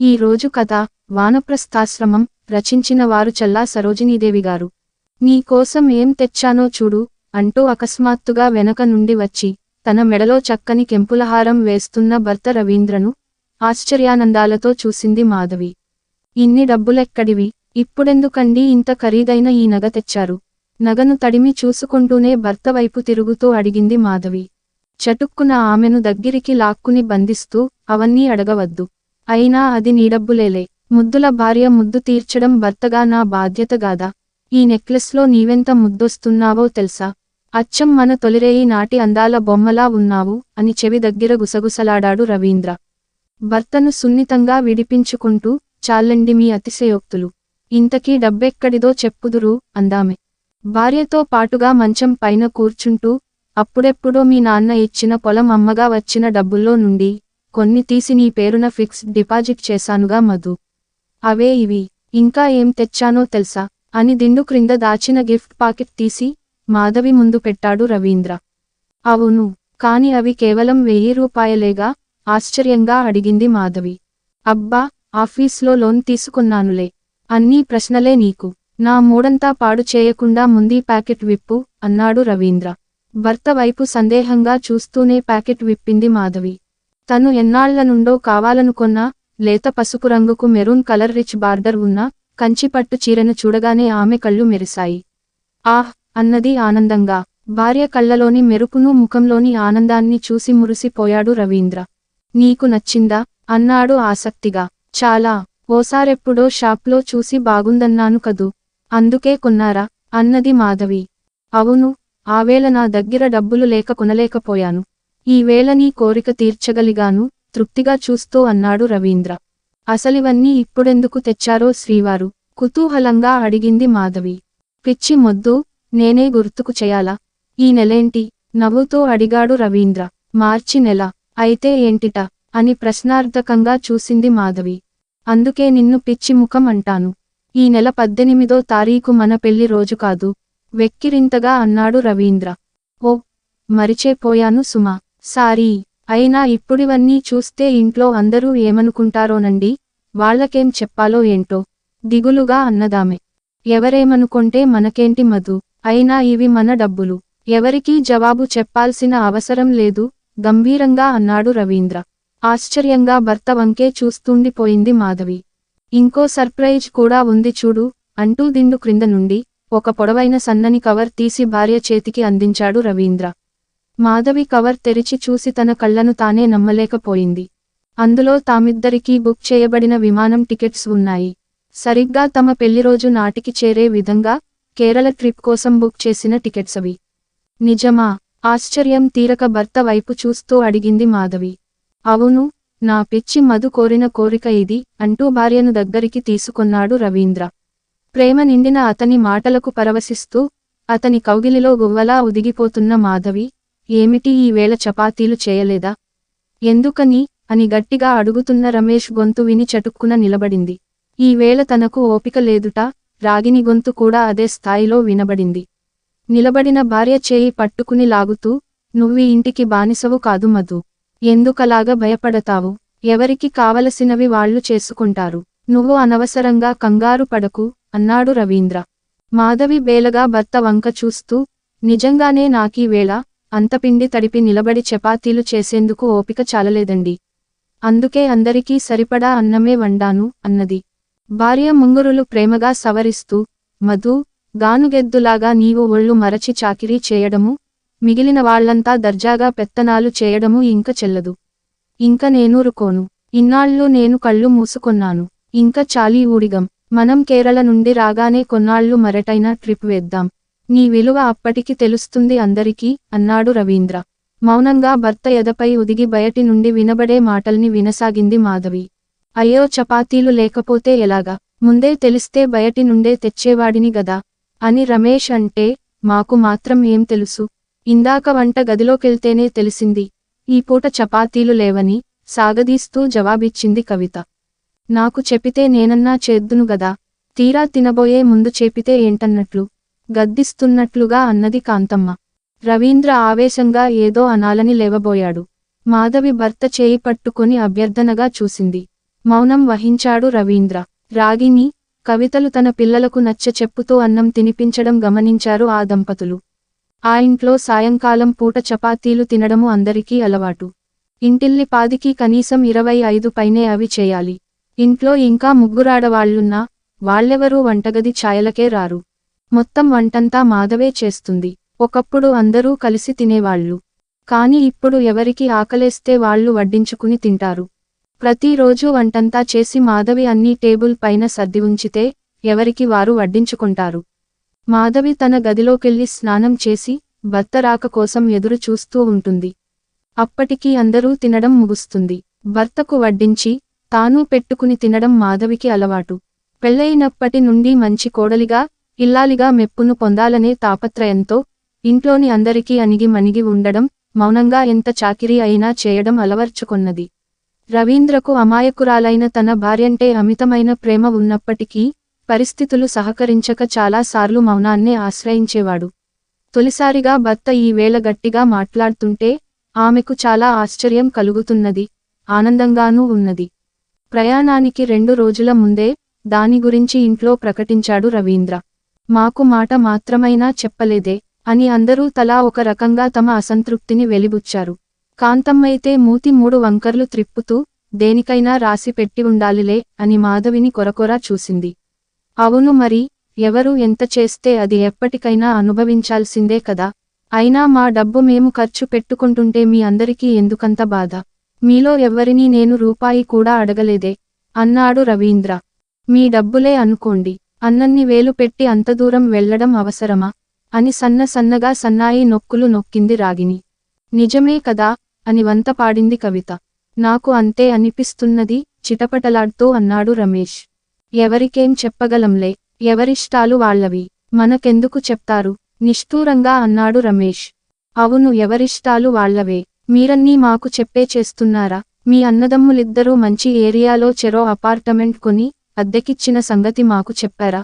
ఈ రోజు కథ వానప్రస్థాశ్రమం రచించిన వారు చల్లా సరోజినీదేవి గారు. నీ కోసం ఏం తెచ్చానో చూడు అంటూ అకస్మాత్తుగా వెనక నుండి వచ్చి తన మెడలో చక్కని కెంపులహారం వేస్తున్న భర్త రవీంద్రను ఆశ్చర్యానందాలతో చూసింది మాధవి. ఇన్ని డబ్బులెక్కడివి? ఇప్పుడెందుకండి ఇంత ఖరీదైన ఈ నగ తెచ్చారు? నగను తడిమి చూసుకుంటూనే భర్త వైపు తిరుగుతూ అడిగింది మాధవి. చటుక్కున ఆమెను దగ్గరికి లాక్కుని బంధిస్తూ, అవన్నీ అడగవద్దు. అయినా అది నీ డబ్బులేలే. ముద్దుల భార్య ముద్దు తీర్చడం భర్తగా నా బాధ్యత గాదా? ఈ నెక్లెస్లో నీవెంత ముద్దొస్తున్నావో తెలుసా? అచ్చం మన తొలిరేయి నాటి అందాల బొమ్మలా ఉన్నావు అని చెవి దగ్గర గుసగుసలాడాడు రవీంద్ర. భర్తను సున్నితంగా విడిపించుకుంటూ, చాలండి మీ అతిశయోక్తులు. ఇంతకీ డబ్బెక్కడిదో చెప్పుదురు అందామె. భార్యతో పాటుగా మంచం పైన కూర్చుంటూ, అప్పుడెప్పుడో మీ నాన్న ఇచ్చిన పొలం అమ్మగా వచ్చిన డబ్బుల్లో నుండి కొన్ని తీసి నీ పేరున ఫిక్స్డ్ డిపాజిట్ చేశానుగా మధు. అవే ఇవి. ఇంకా ఏం తెచ్చానో తెలుసా అని దిండు క్రింద దాచిన గిఫ్ట్ పాకెట్ తీసి మాధవి ముందు పెట్టాడు రవీంద్ర. అవును, కాని అవి కేవలం 1000 రూపాయలేగా? ఆశ్చర్యంగా అడిగింది మాధవి. అబ్బా, ఆఫీస్లో లోన్ తీసుకున్నానులే. అన్నీ ప్రశ్నలే నీకు. నా మూడంతా పాడు చేయకుండా ముందీ ప్యాకెట్ విప్పు అన్నాడు రవీంద్ర. భర్త వైపు సందేహంగా చూస్తూనే ప్యాకెట్ విప్పింది మాధవి. తను ఎన్నాళ్ల నుండో కావాలనుకొన్న లేత పసుపు రంగుకు మెరూన్ కలర్ రిచ్ బార్డర్ ఉన్న కంచిపట్టు చీరను చూడగానే ఆమె కళ్ళు మెరిశాయి. ఆహ్ అన్నది ఆనందంగా. భార్య కళ్ళలోని మెరుపును ముఖంలోని ఆనందాన్ని చూసి మురిసిపోయాడు రవీంద్ర. నీకు నచ్చిందా అన్నాడు ఆసక్తిగా. చాలా. ఓసారెప్పుడో షాప్లో చూసి బాగుందన్నాను కదూ, అందుకే కొన్నారా అన్నది మాధవి. అవును, ఆవేళ నా దగ్గర డబ్బులు లేక కొనలేకపోయాను. ఈవేళ నీ కోరిక తీర్చగలిగాను తృప్తిగా చూస్తూ అన్నాడు రవీంద్ర. అసలివన్నీ ఇప్పుడెందుకు తెచ్చారో శ్రీవారు? కుతూహలంగా అడిగింది మాధవి. పిచ్చి మొద్దు, నేనే గుర్తుకు చేయాలా? ఈ నెలేంటి? నవ్వుతూ అడిగాడు రవీంద్ర. మార్చి నెల. అయితే ఏంటిట అని ప్రశ్నార్థకంగా చూసింది మాధవి. అందుకే నిన్ను పిచ్చి ముఖం అంటాను. ఈ నెల 18వ తారీఖు మన పెళ్లి రోజు కాదు, వెక్కిరింతగా అన్నాడు రవీంద్ర. ఓ, మరిచేపోయాను సుమా. సారీ. అయినా ఇప్పుడివన్నీ చూస్తే ఇంట్లో అందరూ ఏమనుకుంటారోనండి? వాళ్లకేం చెప్పాలో ఏంటో దిగులుగా అన్నదామె. ఎవరేమనుకొంటే మనకేంటి మధు? అయినా ఇవి మన డబ్బులు. ఎవరికీ జవాబు చెప్పాల్సిన అవసరం లేదు గంభీరంగా అన్నాడు రవీంద్ర. ఆశ్చర్యంగా భర్త వంకే చూస్తుండిపోయింది మాధవి. ఇంకో సర్ప్రైజ్ కూడా ఉంది చూడు అంటూ దిండు క్రింద నుండి ఒక పొడవైన సన్నని కవర్ తీసి భార్య చేతికి అందించాడు రవీంద్ర. మాధవి కవర్ తెరిచి చూసి తన కళ్లను తానే నమ్మలేకపోయింది. అందులో తామిద్దరికీ బుక్ చేయబడిన విమానం టికెట్స్ ఉన్నాయి. సరిగ్గా తమ పెళ్లిరోజు నాటికి చేరే విధంగా కేరళ ట్రిప్ కోసం బుక్ చేసిన టికెట్స్ అవి. నిజమా? ఆశ్చర్యం తీరక భర్త వైపు చూస్తూ అడిగింది మాధవి. అవును, నా పిచ్చి మధు కోరిన కోరిక ఇది అంటూ భార్యను దగ్గరికి తీసుకొన్నాడు రవీంద్ర. ప్రేమ నిండిన అతని మాటలకు పరవశిస్తూ అతని కౌగిలిలో గువ్వలా ఉదిగిపోతున్న మాధవి, ఏమిటి ఈ వేళ చపాతీలు చేయలేదా? ఎందుకని అని గట్టిగా అడుగుతున్న రమేష్ గొంతు విని చటుక్కున నిలబడింది. ఈ వేళ తనకు ఓపిక లేదుట. రాగిని గొంతు కూడా అదే స్థాయిలో వినబడింది. నిలబడిన భార్య చేయి పట్టుకుని లాగుతూ, నువ్వీ ఇంటికి బానిసవు కాదు మధు. ఎందుకలాగా భయపడతావు? ఎవరికి కావలసినవి వాళ్లు చేసుకుంటారు. నువ్వు అనవసరంగా కంగారు పడకు అన్నాడు రవీంద్ర. మాధవి బేలగా భర్త వంక చూస్తూ, నిజంగానే నాకీ వేళ అంత పిండి తడిపి నిలబడి చపాతీలు చేసేందుకు ఓపిక చాలలేదండి. అందుకే అందరికీ సరిపడా అన్నమే వండాను అన్నది. భార్య ముంగురులు ప్రేమగా సవరిస్తూ, మధు, గానుగెద్దులాగా నీవు ఒళ్ళు మరచి చాకిరీ చేయడము, మిగిలిన వాళ్లంతా దర్జాగా పెత్తనాలు చేయడము ఇంక చెల్లదు. ఇంక నేనూరుకోను. ఇన్నాళ్ళు నేను కళ్ళు మూసుకొన్నాను. ఇంక చాలీ ఊడిగం. మనం కేరళ నుండి రాగానే కొన్నాళ్లు మరటైనా ట్రిప్ వేద్దాం. నీ విలువ అప్పటికి తెలుస్తుంది అందరికీ అన్నాడు రవీంద్ర. మౌనంగా భర్త ఎదపై ఉదిగి బయటి నుండి వినబడే మాటల్ని వినసాగింది మాధవి. అయ్యో, చపాతీలు లేకపోతే ఎలాగా? ముందే తెలిస్తే బయటి నుండే తెచ్చేవాడిని గదా అని రమేష్ అంటే, మాకు మాత్రం ఏం తెలుసు? ఇందాక వంట గదిలోకెళ్తేనే తెలిసింది. ఈ పూట చపాతీలు లేవని సాగదీస్తూ జవాబిచ్చింది కవిత. నాకు చెప్పితే నేనన్నా చేద్దును గదా, తీరా తినబోయే ముందు చెప్పితే ఏంటన్నట్లు గద్దిస్తున్నట్లుగా అన్నది కాంతమ్మ. రవీంద్ర ఆవేశంగా ఏదో అనాలని లేవబోయాడు. మాధవి భర్త చేయి పట్టుకొని అభ్యర్థనగా చూసింది. మౌనం వహించాడు రవీంద్ర. రాగిణి, కవితలు తన పిల్లలకు నచ్చ చెప్పుతూ అన్నం తినిపించడం గమనించారు ఆ దంపతులు. ఆ ఇంట్లో సాయంకాలం పూట చపాతీలు తినడము అందరికీ అలవాటు. ఇంటిల్లిపాదికి కనీసం 25 పైనే అవి చేయాలి. ఇంట్లో ఇంకా ముగ్గురాడవాళ్లున్నా వాళ్ళెవరూ వంటగది ఛాయలకే రారు. మొత్తం వంటంతా మాధవే చేస్తుంది. ఒకప్పుడు అందరూ కలిసి తినేవాళ్లు. కాని ఇప్పుడు ఎవరికి ఆకలేస్తే వాళ్ళు వడ్డించుకుని తింటారు. ప్రతిరోజూ వంటంతా చేసి మాధవి అన్నీ టేబుల్ పైన సర్ది ఉంచితే ఎవరికి వారు వడ్డించుకుంటారు. మాధవి తన గదిలోకెళ్ళి స్నానం చేసి భర్త రాక కోసం ఎదురు చూస్తూ ఉంటుంది. అప్పటికి అందరూ తినడం ముగుస్తుంది. భర్తకు వడ్డించి తాను పెట్టుకుని తినడం మాధవికి అలవాటు. పెళ్లయినప్పటి నుండి మంచి కోడలిగా, ఇల్లాలిగా మెప్పును పొందాలనే తాపత్రయంతో ఇంట్లోని అందరికీ అణిగి మణిగి ఉండడం, మౌనంగా ఎంత చాకిరీ అయినా చేయడం అలవర్చుకొన్నది. రవీంద్రకు అమాయకురాలైన తన భార్యంటే అమితమైన ప్రేమ ఉన్నప్పటికీ పరిస్థితులు సహకరించక చాలాసార్లు మౌనాన్నే ఆశ్రయించేవాడు. తొలిసారిగా భర్త ఈ వేళ గట్టిగా మాట్లాడుతుంటే ఆమెకు చాలా ఆశ్చర్యం కలుగుతున్నది, ఆనందంగానూ ఉన్నది. ప్రయాణానికి 2 రోజుల ముందే దాని గురించి ఇంట్లో ప్రకటించాడు రవీంద్ర. మాకు మాట మాత్రమైనా చెప్పలేదే అని అందరూ తలా ఒక రకంగా తమ అసంతృప్తిని వెలిబుచ్చారు. కాంతమ్మైతే మూతి 3 వంకర్లు త్రిప్పుతూ దేనికైనా రాసి పెట్టి ఉండాలిలే అని మాధవిని కొరకొరా చూసింది. అవును మరి, ఎవరు ఎంత చేస్తే అది ఎప్పటికైనా అనుభవించాల్సిందే కదా. అయినా మా డబ్బు మేము ఖర్చు పెట్టుకుంటుంటే మీ అందరికీ ఎందుకంత బాధ? మీలో ఎవ్వరినీ నేను రూపాయి కూడా అడగలేదే అన్నాడు రవీంద్ర. మీ డబ్బులే అనుకోండి, అన్నన్ని వేలు పెట్టి అంత దూరం వెళ్లడం అవసరమా అని సన్నగా సన్నాయి నొక్కులు నొక్కింది రాగిణి. నిజమే కదా అని వంత పాడింది కవిత. నాకు అంతే అనిపిస్తున్నది చిటపటలాడుతూ అన్నాడు రమేష్. ఎవరికేం చెప్పగలంలే, ఎవరిష్టాలు వాళ్లవి, మనకెందుకు చెప్తారు నిష్ఠూరంగా అన్నాడు రమేష్. అవును, ఎవరిష్టాలు వాళ్లవే, మీరన్నీ మాకు చెప్పే చేస్తున్నారా? మీ అన్నదమ్ములిద్దరూ మంచి ఏరియాలో చెరో అపార్టమెంట్ కొని అద్దెకిచ్చిన సంగతి మాకు చెప్పారా?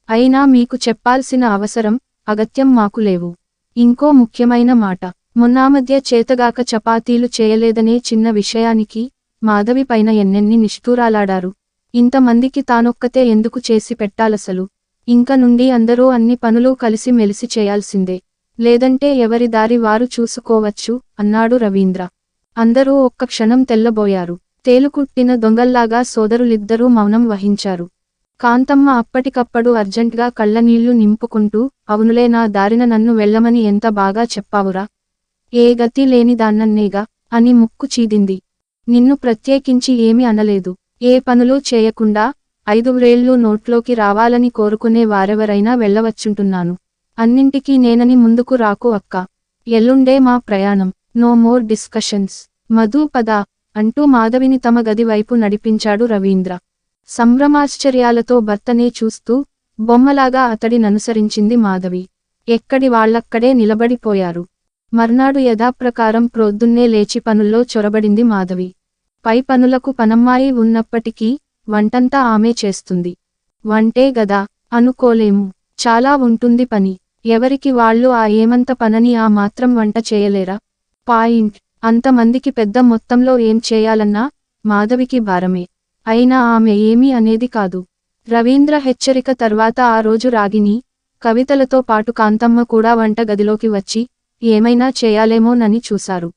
అయినా మీకు చెప్పాల్సిన అవసరం, అగత్యం మాకు లేవు. ఇంకో ముఖ్యమైన మాట, మొన్నామధ్య చేతగాక చపాతీలు చేయలేదనే చిన్న విషయానికి మాధవి పైన ఎన్నెన్ని నిష్ఠూరాలాడారు. ఇంతమందికి తానొక్కతే ఎందుకు చేసి పెట్టాలసలు? ఇంక నుండి అందరూ అన్ని పనులు కలిసి మెలిసి చేయాల్సిందే, లేదంటే ఎవరి దారి వారు చూసుకోవచ్చు అన్నాడు రవీంద్ర. అందరూ ఒక్క క్షణం తెల్లబోయారు. తేలుకుట్టిన దొంగల్లాగా సోదరులిద్దరూ మౌనం వహించారు. కాంతమ్మ అప్పటికప్పుడు అర్జెంట్గా కళ్ళనీళ్లు నింపుకుంటూ, అవునులే, నా దారిన నన్ను వెళ్ళమని ఎంత బాగా చెప్పావురా, ఏ గతి లేనిదాన్నన్నేగా అని ముక్కు చీదింది. నిన్ను ప్రత్యేకించి ఏమి అనలేదు. ఏ పనులు చేయకుండా 5 వ్రేళ్లు నోట్లోకి రావాలని కోరుకునే వారెవరైనా వెళ్ళవచ్చుంటున్నాను. అన్నింటికీ నేనని ముందుకు రాకు అక్కా. ఎల్లుండే మా ప్రయాణం, నో మోర్ డిస్కషన్స్. మధు పద అంటూ మాధవిని తమ గది వైపు నడిపించాడు రవీంద్ర. సంభ్రమాశ్చర్యాలతో భర్తనే చూస్తూ బొమ్మలాగా అతడిననుసరించింది మాధవి. ఎక్కడి వాళ్లక్కడే నిలబడిపోయారు. మర్నాడు యథాప్రకారం ప్రొద్దున్నే లేచి పనుల్లో చొరబడింది మాధవి. పై పనులకు పనమ్మాయి ఉన్నప్పటికీ వంటంతా ఆమె చేస్తుంది. వంటే గదా అనుకోలేము, చాలా ఉంటుంది పని. ఎవరికి వాళ్ళు ఆ ఏమంత పనని ఆ మాత్రం వంట చేయలేరా? పాయింట్. అంతమందికి పెద్ద మొత్తంలో ఏం చేయాలన్నా మాధవికి భారమే. అయినా ఆమె ఏమీ అనేది కాదు. రవీంద్ర హెచ్చరిక తర్వాత ఆ రోజు రాగిణి, కవితలతో పాటు కాంతమ్మ కూడా వంట గదిలోకి వచ్చి ఏమైనా చేయాలేమోనని చూశారు.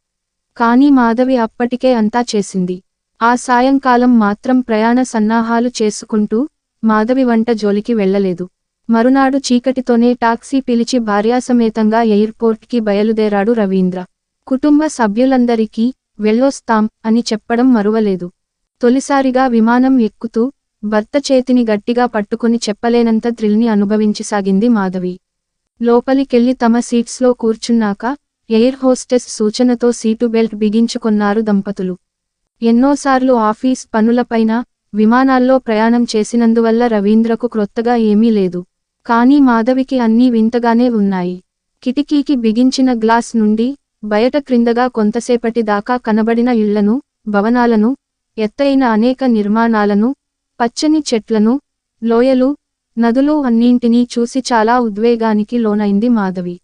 కానీ మాధవి అప్పటికే అంతా చేసింది. ఆ సాయంకాలం మాత్రం ప్రయాణ సన్నాహాలు చేసుకుంటూ మాధవి వంట జోలికి వెళ్లలేదు. మరునాడు చీకటితోనే టాక్సీ పిలిచి భార్యాసమేతంగా ఎయిర్పోర్ట్కి బయలుదేరాడు రవీంద్ర. కుటుంబ సభ్యులందరికీ వెళ్ళొస్తాం అని చెప్పడం మరువలేదు. తొలిసారిగా విమానం ఎక్కుతూ భర్త చేతిని గట్టిగా పట్టుకుని చెప్పలేనంత థ్రిల్ని అనుభవించసాగింది మాధవి. లోపలికెళ్లి తమ సీట్స్లో కూర్చున్నాక ఎయిర్ హోస్టెస్ సూచనతో సీటు బెల్ట్ బిగించుకొన్నారు దంపతులు. ఎన్నోసార్లు ఆఫీస్ పనులపైన విమానాల్లో ప్రయాణం చేసినందువల్ల రవీంద్రకు క్రొత్తగా ఏమీ లేదు. కానీ మాధవికి అన్నీ వింతగానే ఉన్నాయి. కిటికీకి బిగించిన గ్లాస్ నుండి బయట క్రిందగా కొంతసేపటి దాకా కనబడిన ఇళ్లను, భవనాలను, ఎత్తైన అనేక నిర్మాణాలను, పచ్చని చెట్లను, లోయలు, నదులు అన్నింటినీ చూసి చాలా ఉద్వేగానికి లోనైంది మాధవి.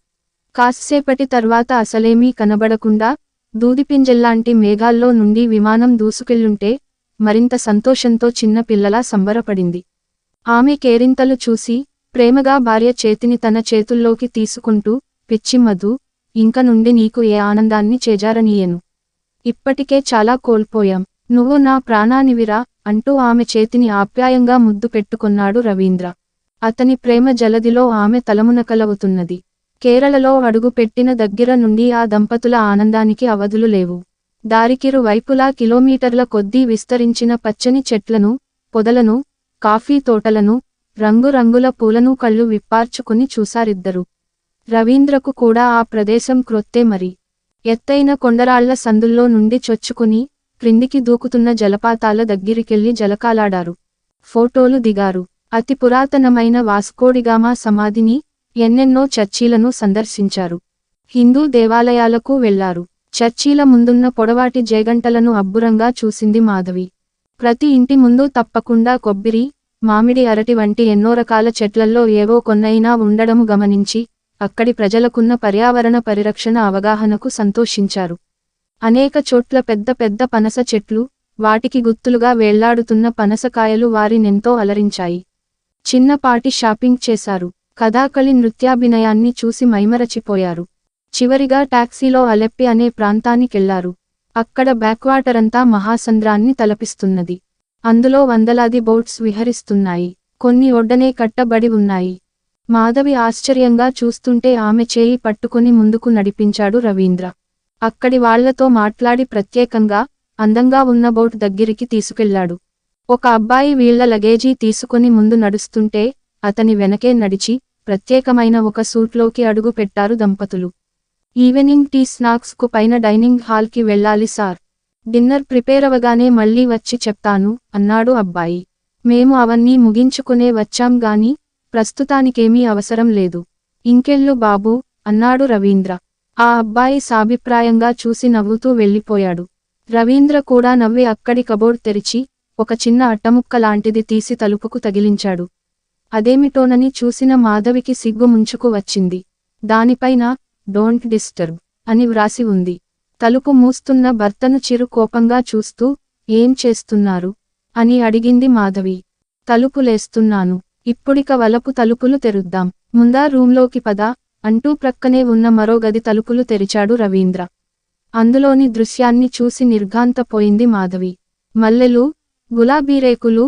కాసేపటి తర్వాత అసలేమీ కనబడకుండా దూదిపింజల్లాంటి మేఘాల్లో నుండి విమానం దూసుకెళ్లుంటే మరింత సంతోషంతో చిన్న పిల్లలా సంబరపడింది. ఆమె కేరింతలు చూసి ప్రేమగా భార్య చేతిని తన చేతుల్లోకి తీసుకుంటూ, పిచ్చి మధు, ఇంక నుండి నీకు ఏ ఆనందాన్ని చేజారనీయను. ఇప్పటికే చాలా కోల్పోయాం. నువ్వు నా ప్రాణానివిరా అంటూ ఆమె చేతిని ఆప్యాయంగా ముద్దు పెట్టుకొన్నాడు రవీంద్ర. అతని ప్రేమ జలదిలో ఆమె తలమునకలవుతున్నది. కేరళలో అడుగు పెట్టిన దగ్గర నుండి ఆ దంపతుల ఆనందానికి అవధులు లేవు. దారికిరు వైపులా కిలోమీటర్ల కొద్దీ విస్తరించిన పచ్చని చెట్లను, పొదలను, కాఫీ తోటలను, రంగురంగుల పూలను కళ్ళు విప్పార్చుకుని చూశారిద్దరు. రవీంద్రకు కూడా ఆ ప్రదేశం క్రొత్తే మరి. ఎత్తైన కొండరాళ్ల సందుల్లో నుండి చొచ్చుకుని క్రిందికి దూకుతున్న జలపాతాల దగ్గరికెళ్లి జలకాలాడారు. ఫోటోలు దిగారు. అతి పురాతనమైన వాస్కోడిగామా సమాధిని, ఎన్నెన్నో చర్చీలను సందర్శించారు. హిందూ దేవాలయాలకు వెళ్లారు. చర్చీల ముందున్న పొడవాటి జేగంటలను అబ్బురంగా చూసింది మాధవి. ప్రతి ఇంటి ముందు తప్పకుండా కొబ్బరి, మామిడి, అరటి వంటి ఎన్నో రకాల చెట్లల్లో ఏవో కొన్నైనా ఉండడము గమనించి అక్కడి ప్రజలకున్న పర్యావరణ పరిరక్షణ అవగాహనకు సంతోషించారు. అనేక చోట్ల పెద్ద పెద్ద పనస చెట్లు, వాటికి గుత్తులుగా వేళ్లాడుతున్న పనసకాయలు వారినెంతో అలరించాయి. చిన్నపాటి షాపింగ్ చేశారు. కథాకళి నృత్యాభినయాన్ని చూసి మైమరచిపోయారు. చివరిగా టాక్సీలో అలెప్పి అనే ప్రాంతానికెళ్లారు. అక్కడ బ్యాక్వాటరంతా మహాసంద్రాన్ని తలపిస్తున్నది. అందులో వందలాది బోట్స్ విహరిస్తున్నాయి. కొన్ని ఒడ్డనే కట్టబడి ఉన్నాయి. మాధవి ఆశ్చర్యంగా చూస్తుంటే ఆమె చేయి పట్టుకుని ముందుకు నడిపించాడు రవీంద్ర. అక్కడి వాళ్లతో మాట్లాడి ప్రత్యేకంగా, అందంగా ఉన్న బోట్ దగ్గరికి తీసుకెళ్లాడు. ఒక అబ్బాయి వీళ్ల లగేజీ తీసుకుని ముందు నడుస్తుంటే అతని వెనకే నడిచి ప్రత్యేకమైన ఒక సూట్లోకి అడుగు పెట్టారు దంపతులు. ఈవెనింగ్ టీ స్నాక్స్ కు పైన డైనింగ్ హాల్కి వెళ్ళాలి సార్. డిన్నర్ ప్రిపేరవగానే మళ్ళీ వచ్చి చెప్తాను అన్నాడు అబ్బాయి. మేము అవన్నీ ముగించుకునే వచ్చాం గాని ప్రస్తుతానికేమీ అవసరం లేదు. ఇంకెళ్ళు బాబూ అన్నాడు రవీంద్ర. ఆ అబ్బాయి సాభిప్రాయంగా చూసి నవ్వుతూ వెళ్ళిపోయాడు. రవీంద్ర కూడా నవ్వి అక్కడి కబోర్డ్ తెరిచి ఒక చిన్న అట్టముక్క లాంటిది తీసి తలుపుకు తగిలించాడు. అదేమిటోనని చూసిన మాధవికి సిగ్గు ముంచుకు వచ్చింది. దానిపైన డోంట్ డిస్టర్బ్ అని వ్రాసి ఉంది. తలుపు మూస్తున్న భర్తను చిరు కోపంగా చూస్తూ ఏం చేస్తున్నారు అని అడిగింది మాధవి. తలుపులేస్తున్నాను. ఇప్పుడిక వలపు తలుపులు తెరుద్దాం. ముందా రూంలోకి పద అంటూ ప్రక్కనే ఉన్న మరో గది తలుపులు తెరిచాడు రవీంద్ర. అందులోని దృశ్యాన్ని చూసి నిర్ఘాంతపోయింది మాధవి. మల్లెలు, గులాబీరేకులు,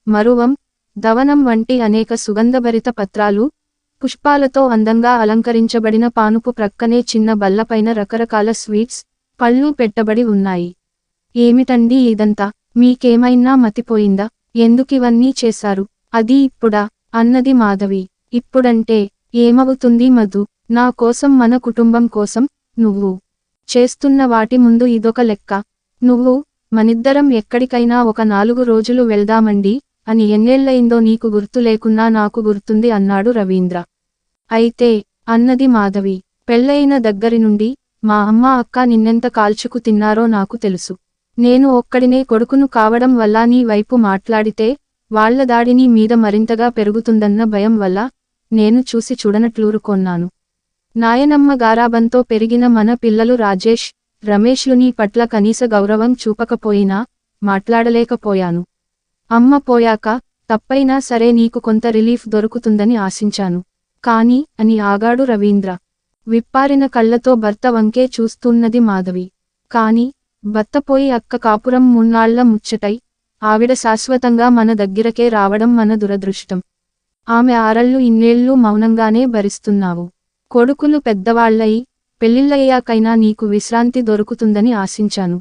మరువం, దవనం వంటి అనేక సుగంధభరిత పత్రాలు, పుష్పాలతో అందంగా అలంకరించబడిన పానుపు ప్రక్కనే చిన్న బల్లపైన రకరకాల స్వీట్స్, పళ్ళు పెట్టబడి ఉన్నాయి. ఏమిటండి ఇదంతా? మీకేమైనా మతిపోయిందా? ఎందుకివన్నీ చేశారు? అది ఇప్పుడా అన్నది మాధవి. ఇప్పుడంటే ఏమవుతుంది మధు? నా కోసం, మన కుటుంబం కోసం నువ్వు చేస్తున్న వాటి ముందు ఇదొక లెక్క. నువ్వు, మనిద్దరం ఎక్కడికైనా ఒక 4 రోజులు వెళ్దామండి అని ఎన్నేళ్లయిందో నీకు గుర్తు లేకున్నా నాకు గుర్తుంది అన్నాడు రవీంద్ర. అయితే అన్నది మాధవి, పెళ్లయిన దగ్గరి నుండి మా అమ్మ అక్క నిన్నెంత కాల్చుకు తిన్నారో నాకు తెలుసు. నేను ఒక్కడినే కొడుకును కావడం వల్ల నీ వైపు మాట్లాడితే వాళ్ల దాడి నీ మీద మరింతగా పెరుగుతుందన్న భయం వల్ల నేను చూసి చూడనట్లూరుకొన్నాను. నాయనమ్మ గారాబంతో పెరిగిన మన పిల్లలు రాజేష్, రమేష్లు నీ పట్ల కనీస గౌరవం చూపకపోయినా మాట్లాడలేకపోయాను. అమ్మ పోయాక తప్పైనా సరే నీకు కొంత రిలీఫ్ దొరుకుతుందని ఆశించాను. కాని అని ఆగాడు రవీంద్ర. విప్పారిన కళ్లతో భర్త వంకే చూస్తున్నది మాధవి. కాని భర్తపోయి అక్క కాపురం మున్నాళ్ల ముచ్చటై ఆవిడ శాశ్వతంగా మన దగ్గరకే రావడం మన దురదృష్టం. ఆమె ఆరళ్ళు ఇన్నేళ్లు మౌనంగానే భరిస్తున్నావు. కొడుకులు పెద్దవాళ్లయి పెళ్లిళ్ళయ్యాకైనా నీకు విశ్రాంతి దొరుకుతుందని ఆశించాను.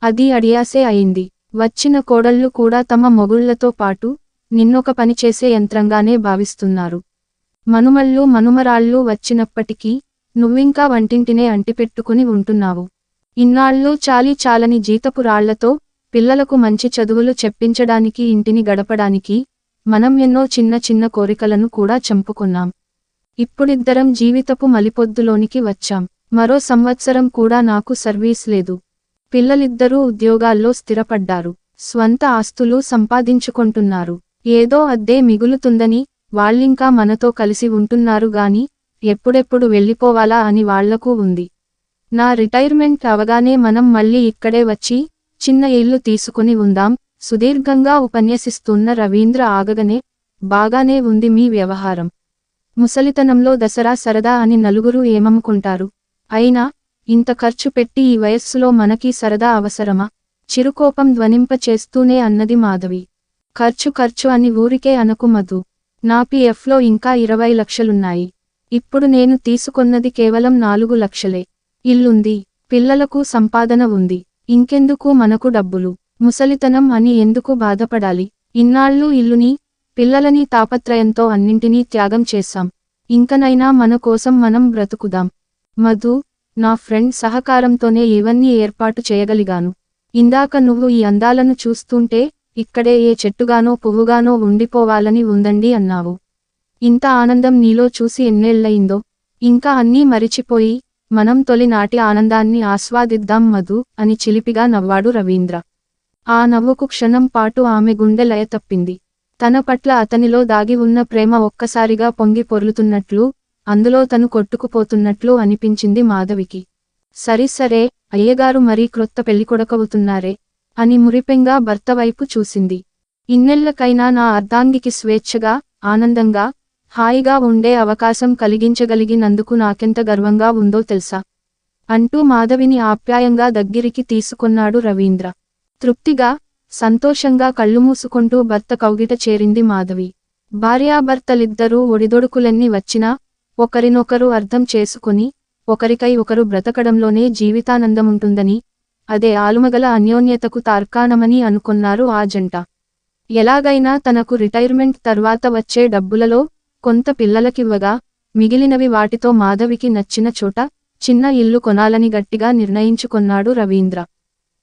అది అడియాసే అయింది. వచ్చిన కోడళ్ళు కూడా తమ మొగుళ్లతో పాటు నిన్నొక పనిచేసే యంత్రంగానే భావిస్తున్నారు. మనుమళ్ళు మనుమరాళ్ళు వచ్చినప్పటికీ నువ్వింకా వంటింటినే అంటిపెట్టుకుని ఉంటున్నావు. ఇన్నాళ్ళు చాలీ చాలని జీతపు రాళ్లతో పిల్లలకు మంచి చదువులు చెప్పించడానికి, ఇంటిని గడపడానికి మనం ఎన్నో చిన్న చిన్న కోరికలను కూడా చంపుకున్నాం. ఇప్పుడిద్దరం జీవితపు మలిపొద్దులోనికి వచ్చాం. మరో సంవత్సరం కూడా నాకు సర్వీస్ లేదు. పిల్లలిద్దరూ ఉద్యోగాల్లో స్థిరపడ్డారు. స్వంత ఆస్తులు సంపాదించుకుంటున్నారు. ఏదో అద్దే మిగులుతుందని వాళ్ళింకా మనతో కలిసి ఉంటున్నారు గాని ఎప్పుడెప్పుడు వెళ్ళిపోవాలా అని వాళ్లకూ ఉంది. నా రిటైర్మెంట్ అవగానే మనం మళ్ళీ ఇక్కడే వచ్చి చిన్న ఇల్లు తీసుకుని ఉందాం, సుదీర్ఘంగా ఉపన్యసిస్తున్న రవీంద్ర ఆగగనే, బాగానే ఉంది మీ వ్యవహారం. ముసలితనంలో దసరా సరదా అని నలుగురు ఏమనుకుంటారు. అయినా, ఇంత ఖర్చు పెట్టి ఈ వయస్సులో మనకీ సరదా అవసరమా? చిరుకోపం ధ్వనింప చేస్తూనే అన్నది మాధవి. ఖర్చు అని ఊరికే అనకు మధు. నా PFలో ఇంకా 20 లక్షలున్నాయి. ఇప్పుడు నేను తీసుకొన్నది కేవలం 4 లక్షలే. ఇల్లుంది, పిల్లలకు సంపాదన ఉంది. ఇంకెందుకు మనకు డబ్బులు? ముసలితనం అని ఎందుకు బాధపడాలి? ఇన్నాళ్ళు ఇల్లుని, పిల్లలని తాపత్రయంతో అన్నింటినీ త్యాగం చేశాం. ఇంకనైనా మన కోసం మనం బ్రతుకుదాం. మధు, నా ఫ్రెండ్ సహకారంతోనే ఇవన్నీ ఏర్పాటు చేయగలిగాను. ఇందాక నువ్వు ఈ అందాలను చూస్తుంటే, ఇక్కడే ఏ చెట్టుగానో పువ్వుగానో ఉండిపోవాలని ఉందండి అన్నావు. ఇంత ఆనందం నీలో చూసి ఎన్నేళ్లయిందో. ఇంకా అన్నీ మరిచిపోయి, మనం తొలినాటి ఆనందాన్ని ఆస్వాదిద్దాం మధు అని చిలిపిగా నవ్వాడు రవీంద్ర. ఆ నవ్వుకు క్షణం పాటు ఆమె గుండె లయ తప్పింది. తన పట్ల అతనిలో దాగి ఉన్న ప్రేమ ఒక్కసారిగా పొంగి పొర్లుతున్నట్లు, అందులో తను కొట్టుకుపోతున్నట్లు అనిపించింది మాధవికి. సరే, అయ్యగారు మరీ క్రొత్త పెళ్లికొడకవుతున్నారే అని మురిపెంగా భర్త వైపు చూసింది. ఇన్నెళ్లకైనా నా అర్ధాంగికి స్వేచ్ఛగా, ఆనందంగా, హాయిగా ఉండే అవకాశం కలిగించగలిగినందుకు నాకెంత గర్వంగా ఉందో తెలుసా? అంటూ మాధవిని ఆప్యాయంగా దగ్గరికి తీసుకొన్నాడు రవీంద్ర. తృప్తిగా, సంతోషంగా కళ్ళుమూసుకుంటూ భర్త కౌగిట చేరింది మాధవి. భార్యాభర్తలిద్దరూ ఒడిదొడుకులెన్ని వచ్చినా, ఒకరినొకరు అర్థం చేసుకుని, ఒకరికై ఒకరు బ్రతకడంలోనే జీవితానందముంటుందని, అదే ఆలుమగల అన్యోన్యతకు తార్కాణమని అనుకొన్నారు ఆ జంట. ఎలాగైనా తనకు రిటైర్మెంట్ తర్వాత వచ్చే డబ్బులలో కొంత పిల్లలకివ్వగా, మిగిలినవి వాటితో మాధవికి నచ్చిన చోట చిన్న ఇల్లు కొనాలని గట్టిగా నిర్ణయించుకొన్నాడు రవీంద్ర.